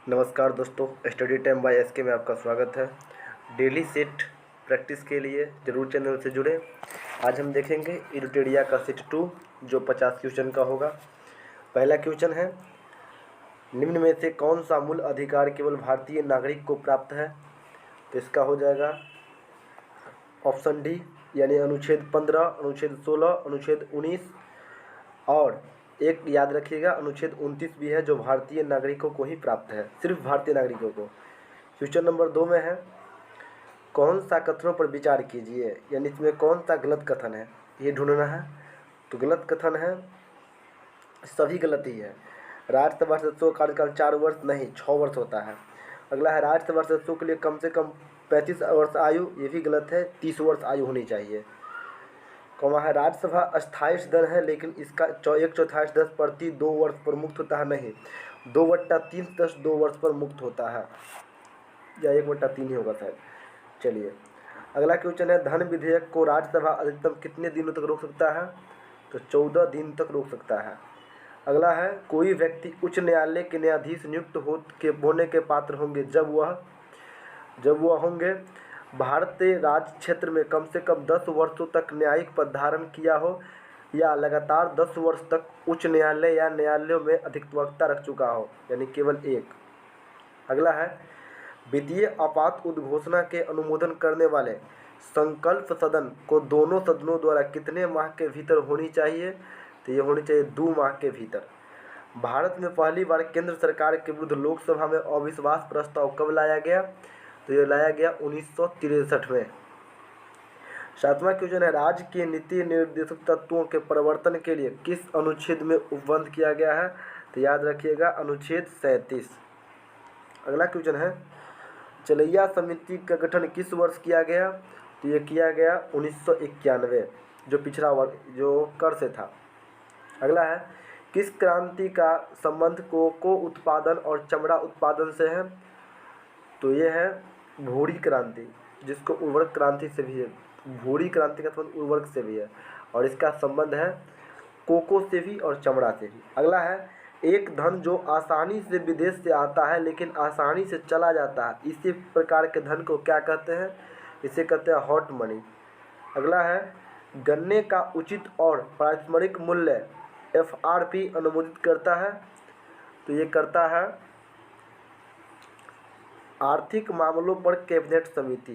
नमस्कार दोस्तों, study time by SK में आपका स्वागत है। डेली सेट प्रैक्टिस के लिए जरूर चैनल से जुड़े। आज हम देखेंगे इरिटेरिया का सेट 2 जो 50 क्वेश्चन का होगा। पहला क्वेश्चन है, निम्न में से कौन सा मूल अधिकार केवल भारतीय नागरिक को प्राप्त है? तो इसका हो जाएगा ऑप्शन डी, यानी अनुच्छेद 15, अनुच्छेद 16, अनुच्छेद 19 और एक याद रखिएगा अनुच्छेद 29 भी है जो भारतीय नागरिकों को ही प्राप्त है, सिर्फ भारतीय नागरिकों को। क्वेश्चन नंबर 2 में है, कौन सा कथनों पर विचार कीजिए, यानी इसमें कौन सा गलत कथन है ये ढूंढना है। तो गलत कथन है, सभी गलत ही है। राज्यसभा सदस्यों का कार्यकाल 4 वर्ष नहीं 6 वर्ष होता है। अगला है, राज्यसभा सदस्यों के लिए कम से कम 35 वर्ष आयु, ये भी गलत है, 30 वर्ष आयु होनी चाहिए। कौमा है, राज्यसभा अस्थायी सदन है लेकिन इसका 1/4 सदस्य प्रति 2 वर्ष पर मुक्त होता है, नहीं 2/3 सदस्य 2 वर्ष पर मुक्त होता है, या 1/3 ही होगा शायद। चलिए अगला क्वेश्चन है, धन विधेयक को राज्यसभा अधिकतम कितने दिनों तक रोक सकता है? तो 14 दिन तक रोक सकता है। अगला है, कोई व्यक्ति उच्च न्यायालय के न्यायाधीश नियुक्त होने के पात्र होंगे जब वह होंगे भारतीय राज्य क्षेत्र में कम से कम 10 वर्षों तक न्यायिक पद धारण किया हो या लगातार 10 वर्ष तक उच्च न्यायालय या न्यायालयों में अधिवक्ता रख चुका हो, यानी केवल एक। अगला है, वित्तीय आपात उद्घोषणा के अनुमोदन करने वाले संकल्प सदन को दोनों सदनों द्वारा कितने माह के भीतर होनी चाहिए? तो ये होनी चाहिए 2 माह के भीतर। भारत में पहली बार केंद्र सरकार के विरुद्ध लोकसभा में अविश्वास प्रस्ताव कब लाया गया? तो ये लाया गया 1963 में। 7वां क्वेश्चन है, राज्य के नीति निर्देशक तत्वों के परिवर्तन के लिए किस अनुच्छेद में उपबंध किया गया है? तो याद रखिएगा अनुच्छेद 37। अगला क्वेश्चन है, चलैया समिति का गठन किस वर्ष किया गया? तो ये किया गया 1991, जो पिछड़ा वर्ष जो कर से था। अगला है, किस क्रांति का संबंध कोको उत्पादन और चमड़ा उत्पादन से है? तो ये है भूरी क्रांति, जिसको उर्वरक क्रांति से भी है। भूरी क्रांति का संबंध उर्वरक से भी है और इसका संबंध है कोको से भी और चमड़ा से भी। अगला है, एक धन जो आसानी से विदेश से आता है लेकिन आसानी से चला जाता है, इसी प्रकार के धन को क्या कहते हैं? इसे कहते हैं हॉट मनी। अगला है, गन्ने का उचित और पारिश्रमिक मूल्य FRP अनुमोदित करता है? तो ये करता है आर्थिक मामलों पर कैबिनेट समिति।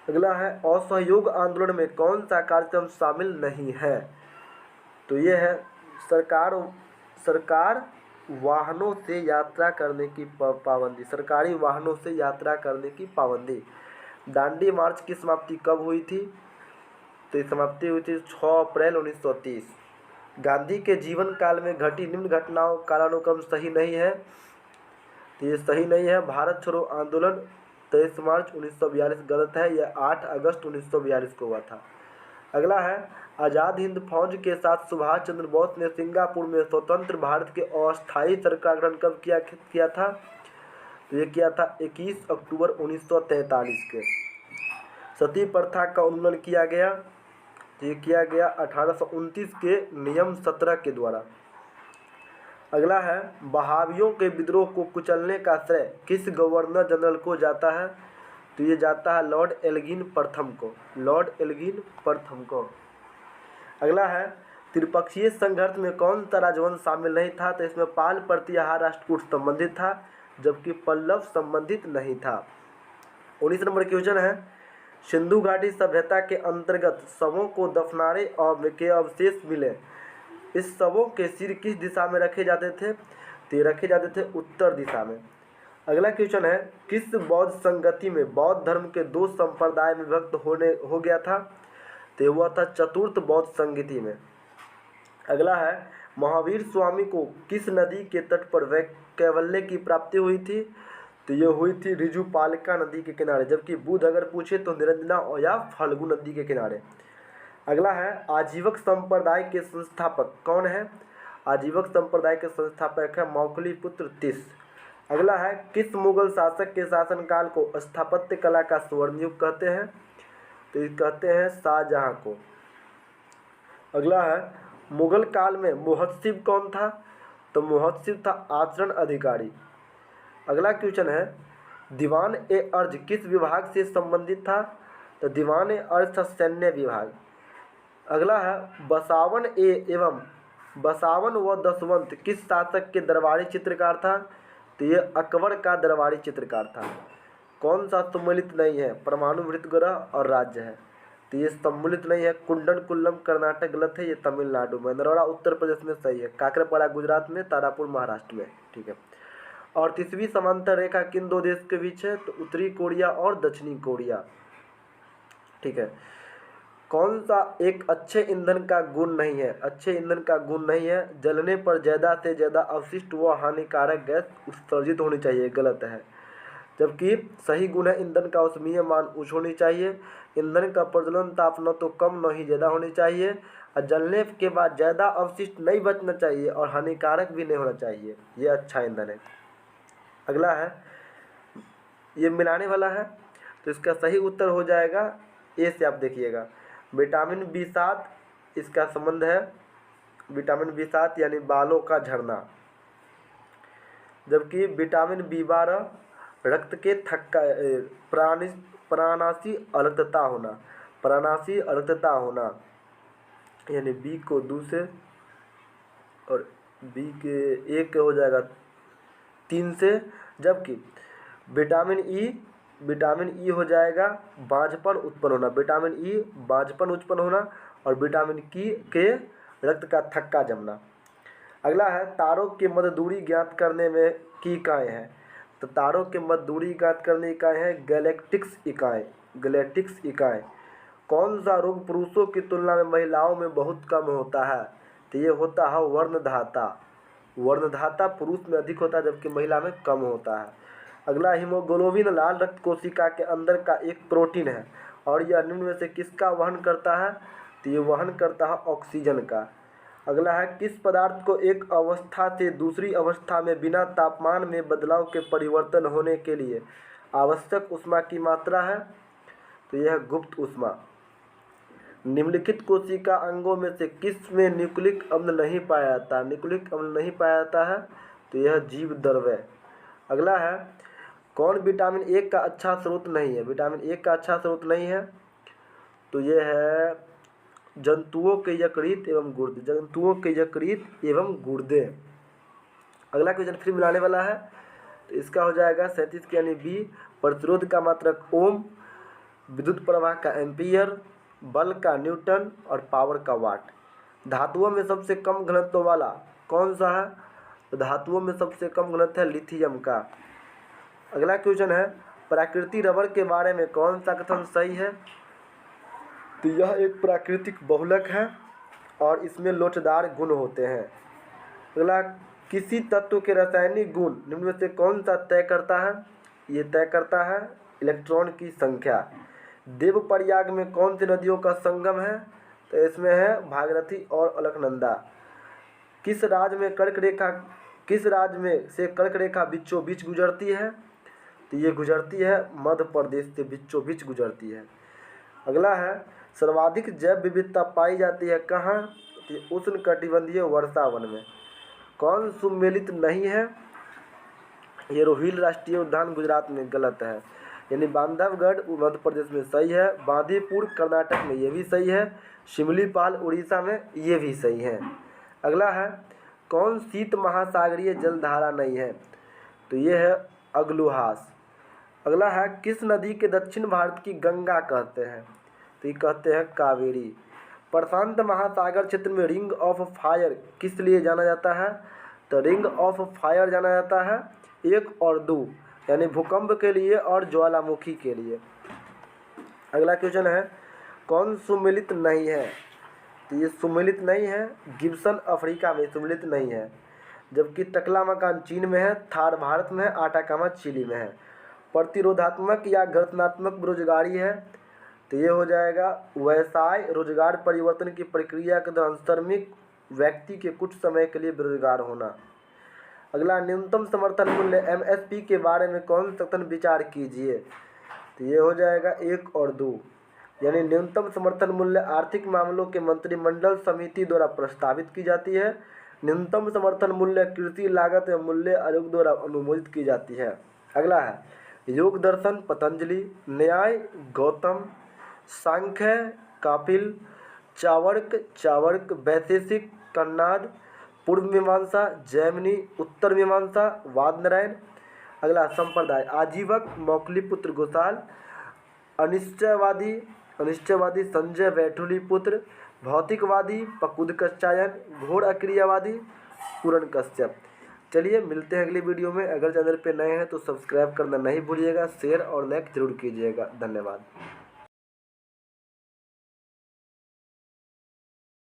अगला है, असहयोग आंदोलन में कौन सा कार्यक्रम शामिल नहीं है? तो ये है सरकार वाहनों से यात्रा करने की पाबंदी, सरकारी वाहनों से यात्रा करने की पाबंदी। दांडी मार्च की समाप्ति कब हुई थी? तो ये समाप्ति हुई थी 6 अप्रैल 1930। गांधी के जीवन काल में घटी निम्न घटनाओं कालानुक्रम सही नहीं है? तो ये सही नहीं है। भारत छोड़ो आंदोलन 23 मार्च 1942 गलत है, यह 8 अगस्त 1942 को हुआ था। अगला है, आज़ाद हिंद फौज के साथ सुभाष चंद्र बोस ने सिंगापुर में स्वतंत्र भारत के अस्थायी सरकार गठन कब किया था? तो ये किया था 21 अक्टूबर 1943 के। सती प्रथा का उन्मूलन किया गया? तो ये किया गया 1829 के नियम 17 के द्वारा। अगला है, बहावियों के विद्रोह को कुचलने का श्रेय किस गवर्नर जनरल को जाता है? तो ये जाता है लॉर्ड एल्गिन प्रथम को, लॉर्ड एल्गिन प्रथम को। अगला है, त्रिपक्षीय संघर्ष में कौन सा राजवंश शामिल नहीं था? तो इसमें पाल प्रतिहार राष्ट्रकूट संबंधित था जबकि पल्लव संबंधित नहीं था। 19 नंबर क्वेश्चन है, सिंधु घाटी सभ्यता के अंतर्गत शवों को दफनाने और के अवशेष मिले, इस शवों के सिर किस दिशा में रखे जाते थे? तो ये रखे जाते थे उत्तर दिशा में। अगला क्वेश्चन है, किस बौद्ध संगति में बौद्ध धर्म के 2 संप्रदाय में विभक्त हो गया था? तो ये हुआ था चतुर्थ बौद्ध संगति में। अगला है, महावीर स्वामी को किस नदी के तट पर कैवल्य की प्राप्ति हुई थी? तो ये हुई थी रिजुपालिका नदी के किनारे, जबकि बुद्ध अगर पूछे तो निरंजना या फल्गु नदी के किनारे। अगला है, आजीवक संप्रदाय के संस्थापक कौन है? आजीवक संप्रदाय के संस्थापक है मौखलीपुत्र तीस। अगला है, किस मुगल शासक के शासनकाल को स्थापत्य कला का स्वर्ण युग कहते हैं? तो ये कहते हैं शाहजहां को। अगला है, मुगल काल में मुहत्सिब कौन था? तो मुहत्सिब था आचरण अधिकारी। अगला क्वेश्चन है दीवान ए अर्ज किस विभाग से संबंधित था? तो दीवान ए अर्ज था सैन्य विभाग। अगला है बसावन व दसवंत किस शासक के दरबारी चित्रकार था? तो ये अकबर का दरबारी चित्रकार था। कौन सा सम्मिलित नहीं है? परमाणु वृत्तग्रह और राज्य है, तो ये सम्मिलित नहीं है। कुंडनकुल्लम कर्नाटक गलत है, ये तमिलनाडु में। नरोड़ा उत्तर प्रदेश में सही है। काकरपाड़ा गुजरात में, तारापुर महाराष्ट्र में, ठीक है। और 30वीं समांतर रेखा किन दो देश के बीच है? तो उत्तरी कोरिया और दक्षिणी कोरिया, ठीक है। कौन सा एक अच्छे ईंधन का गुण नहीं है? अच्छे ईंधन का गुण नहीं है जलने पर ज़्यादा से ज़्यादा अवशिष्ट व हानिकारक गैस उत्सर्जित होनी चाहिए, गलत है। जबकि सही गुण है ईंधन का औष्मीय मान उच्च होनी चाहिए। ईंधन का प्रज्वलन ताप न तो कम न ही ज़्यादा होनी चाहिए, और जलने के बाद ज़्यादा अवशिष्ट नहीं बचना चाहिए और हानिकारक भी नहीं होना चाहिए। ये अच्छा ईंधन है। अगला है, ये मिलाने वाला है, तो इसका सही उत्तर हो जाएगा ए से। आप देखिएगा विटामिन B7 इसका संबंध है, विटामिन B7 यानी बालों का झड़ना। जबकि विटामिन B12 रक्त के प्राणाशी अल्पता होना, प्राणाशी अल्पता होना, यानी बी को 2 से और बी के 1 हो जाएगा 3 से। जबकि विटामिन ई हो जाएगा बांझपन उत्पन्न होना, विटामिन ई बांझपन उत्पन्न होना, और विटामिन के रक्त का थक्का जमना। अगला है तारों की मध्य दूरी ज्ञात करने में की इकाई है? तो तारों के मध्य दूरी ज्ञात करने की इकाई है गैलेक्टिक्स इकाई, गैलेक्टिक्स इकाई। कौन सा रोग पुरुषों की तुलना में महिलाओं में बहुत कम होता है? तो ये होता है वर्णधाता। वर्णधाता पुरुष में अधिक होता है जबकि महिला में कम होता है। अगला हीमोग्लोबिन लाल रक्त कोशिका के अंदर का एक प्रोटीन है और यह निम्न में से किसका वहन करता है? तो ये वहन करता है ऑक्सीजन का। अगला है किस पदार्थ को एक अवस्था से दूसरी अवस्था में बिना तापमान में बदलाव के परिवर्तन होने के लिए आवश्यक ऊष्मा की मात्रा है? तो यह गुप्त ऊष्मा। निम्नलिखित कोशिका अंगों में से किस में न्यूक्लिक अम्ल नहीं पाया जाता? न्यूक्लिक अम्ल नहीं पाया जाता है, तो यह जीव द्रव्य। अगला है कौन विटामिन ए का अच्छा स्रोत नहीं है? विटामिन ए का अच्छा स्रोत नहीं है, तो यह है जंतुओं के यकृत एवं गुर्दे, जंतुओं के यकृत एवं गुर्दे। अगला क्वेश्चन फिर मिलाने वाला है, तो इसका हो जाएगा 37 के यानी बी। प्रतिरोध का मात्रक ओम, विद्युत प्रवाह का एम्पियर, बल का न्यूटन और पावर का वाट। धातुओं में सबसे कम घनत्व वाला कौन सा है? तो धातुओं में सबसे कम घनत्व है लिथियम का। अगला क्वेश्चन है प्राकृतिक रबर के बारे में कौन सा कथन सही है? तो यह एक प्राकृतिक बहुलक है और इसमें लोचदार गुण होते हैं। अगला किसी तत्व के रासायनिक गुण निम्न में से कौन सा तय करता है? ये तय करता है इलेक्ट्रॉन की संख्या। देवप्रयाग में कौन सी नदियों का संगम है? तो इसमें है भागीरथी और अलकनंदा। किस राज्य में से कर्क रेखा बीचों बीच गुजरती है? तो ये गुजरती है मध्य प्रदेश से बीचों बीच गुजरती है। अगला है सर्वाधिक जैव विविधता पाई जाती है कहाँ? तो उष्णकटिबंधीय वर्षावन में। कौन सुमेलित नहीं है? ये रोहिल राष्ट्रीय उद्यान गुजरात में, गलत है। यानी बांधवगढ़ मध्य प्रदेश में सही है, बांदीपुर कर्नाटक में ये भी सही है, शिमलीपाल उड़ीसा में ये भी सही है। अगला है कौन शीत महासागरीय जलधारा नहीं है? तो ये है अग्लुहास। अगला है किस नदी के दक्षिण भारत की गंगा कहते हैं? तो ये कहते हैं कावेरी। प्रशांत महासागर क्षेत्र में रिंग ऑफ फायर किस लिए जाना जाता है? तो रिंग ऑफ फायर जाना जाता है 1 और 2 यानी भूकंप के लिए और ज्वालामुखी के लिए। अगला क्वेश्चन है कौन सुमेलित नहीं है? तो ये सुमेलित नहीं है, गिब्सन अफ्रीका में सुमेलित नहीं है। जबकि टकलामकान चीन में है, थार भारत में है, आटाकामा चिली में है। प्रतिरोधात्मक या घर्षणात्मक बेरोजगारी है, तो ये हो जाएगा व्यवसाय रोजगार परिवर्तन की प्रक्रिया के दौरान श्रमिक व्यक्ति के कुछ समय के लिए बेरोजगार होना। अगला न्यूनतम समर्थन मूल्य MSP के बारे में कौन सा कथन विचार कीजिए? तो ये हो जाएगा 1 और 2 यानी न्यूनतम समर्थन मूल्य आर्थिक मामलों के मंत्रिमंडल समिति द्वारा प्रस्तावित की जाती है। न्यूनतम समर्थन मूल्य कृषि लागत एवं मूल्य आयोग द्वारा अनुमोदित की जाती है। अगला है योग दर्शन पतंजलि, न्याय गौतम, सांख्य कापिल, चावर्क वैशेषिक कन्नाद, पूर्व मीमांसा जैमिनी, उत्तर मीमांसा वादनारायण। अगला संप्रदाय आजीवक मौखलीपुत्र घोषाल, अनिश्चयवादी संजय वैठुलीपुत्र, भौतिकवादी पकुद कश्चायन, घोर अक्रियावादी पूरण कश्यप। चलिए मिलते हैं अगली वीडियो में। अगर चैनल पे नए हैं तो सब्सक्राइब करना नहीं भूलिएगा, शेयर और लाइक जरूर कीजिएगा। धन्यवाद।